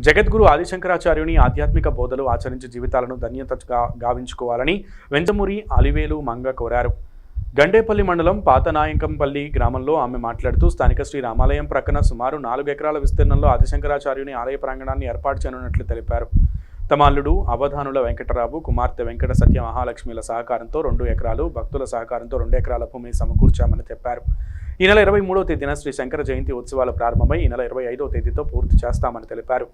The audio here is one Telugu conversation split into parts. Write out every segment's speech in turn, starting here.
జగద్గురు ఆదిశంకరాచార్యుని ఆధ్యాత్మిక బోధలు ఆచరించి జీవితాలను ధన్యతగా గావించుకోవాలని వెంజమూరి అలివేలు మంగ కోరారు. గండేపల్లి మండలం పాతనాయంకంపల్లి గ్రామంలో ఆమె మాట్లాడుతూ స్థానిక శ్రీ రామాలయం ప్రక్కన సుమారు 4 ఎకరాల విస్తీర్ణంలో ఆదిశంకరాచార్యుని ఆలయ ప్రాంగణాన్ని ఏర్పాటు చేయనున్నట్లు తెలిపారు. తమ అల్లుడు అవధానుల వెంకటరావు, కుమార్తె వెంకట సత్య మహాలక్ష్మిల సహకారంతో 2 ఎకరాలు, భక్తుల సహకారంతో 2 ఎకరాల భూమిని సమకూర్చామని చెప్పారు. ఈ నెల 23వ తేదీన శ్రీ శంకర జయంతి ఉత్సవాలు ప్రారంభమై ఈ నెల 25వ తేదీతో పూర్తి చేస్తామని తెలిపారు.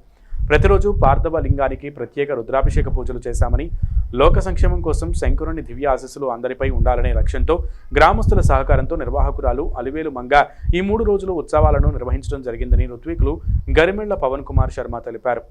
ప్రతిరోజు పార్థవ లింగానికి ప్రత్యేక రుద్రాభిషేక పూజలు చేశామని, లోక సంక్షేమం కోసం శంకరుని దివ్య ఆశీస్సులు అందరిపై ఉండాలనే లక్ష్యంతో గ్రామస్తుల సహకారంతో నిర్వాహకురాలు అలివేలు మంగ ఈ 3 రోజుల ఉత్సవాలను నిర్వహించడం జరిగిందని ఋత్వికులు గరిమెళ్ల పవన్ కుమార్ శర్మ తెలిపారు.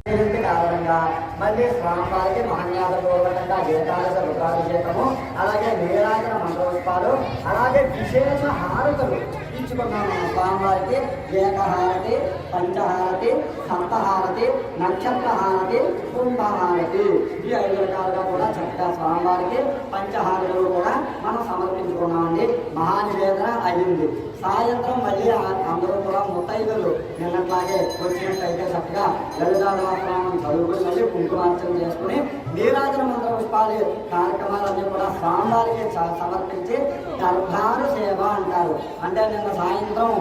స్వామివారికి ఏకహారతి, పంచహారతి, సప్తహారతి, నక్షత్రహారతి, కుంభహారతి ఈ 5 రకాలుగా కూడా చక్కగా స్వామివారికి పంచహారతులు కూడా మనం సమర్పించుకున్నామండి. మహానివేదన అయింది. సాయంత్రం మళ్ళీ అందరూ కూడా ముత్తైదులు నిన్నట్లాగే వచ్చినట్టయితే చక్కగా లలితాదాస్నామం చదువుకుని మళ్ళీ కుంకుమార్చన చేసుకుని నీరాజన మంత్ర పుష్పాలు కార్యక్రమాలన్నీ కూడా స్వామివారికి సమర్పించి దర్బారు సేవ అంటారు. అంటే నిన్న సాయంత్రం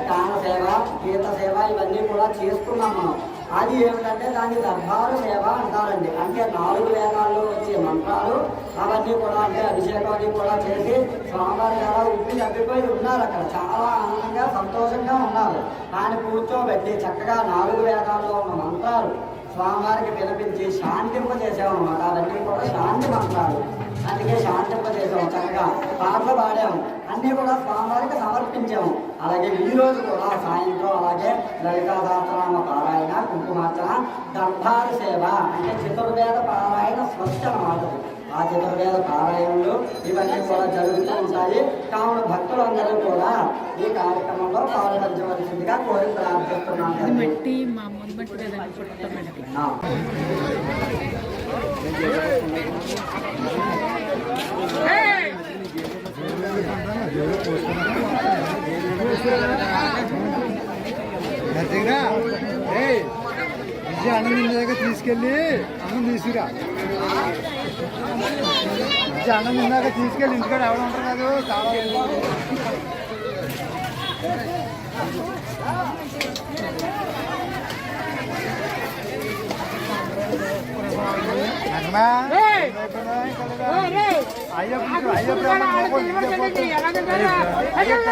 గాన సేవ, గీత సేవ ఇవన్నీ కూడా చేసుకున్నాం మనం. అది ఏమిటంటే దాన్ని దర్బారు సేవ అంటారండి. అంటే 4 వేదాల్లో వచ్చే మంత్రాలు అవన్నీ కూడా అంటే అభిషేకం అది కూడా చేసి స్వామివారి చాలా ఉప్పి తప్పిపోయి ఉన్నారు. అక్కడ చాలా ఆనందంగా సంతోషంగా ఉన్నారు. ఆయన కూర్చోబెట్టి చక్కగా 4 వేదాల్లో ఉన్న మంత్రాలు స్వామివారికి వినిపించి శాంతింపజేసామన్నమాట. అవన్నీ కూడా శాంతి మంత్రాలు, అందుకే శాంతింపజేసాము. చక్కగా పాటలు పాడాము, అన్నీ కూడా స్వామివారికి సమర్పించాము. అలాగే ఈరోజు కూడా సాయంత్రం అలాగే లలితా సహస్రనామ పారాయణ, కుంకుమార్చన, దర్బారు సేవ అంటే చతుర్వేద పారాయణ స్వచ్ఛ అన్నమాట. ఆ చతుర్వేద పారాయణలు ఇవన్నీ కూడా జరుగుతూ ఉంటాయి. కావున భక్తులందరూ కూడా ఈ కార్యక్రమంలో పాల్గొనవలసిందిగా కోరి ప్రార్థిస్తున్నాను. అన్నం నిన్న దగ్గర తీసుకెళ్ళి అన్నం తీసుకురా. అన్నం నిన్నాక తీసుకెళ్ళి ఇంటికాడ ఎవరు ఉంటారు కాదు. అయ్యప్ప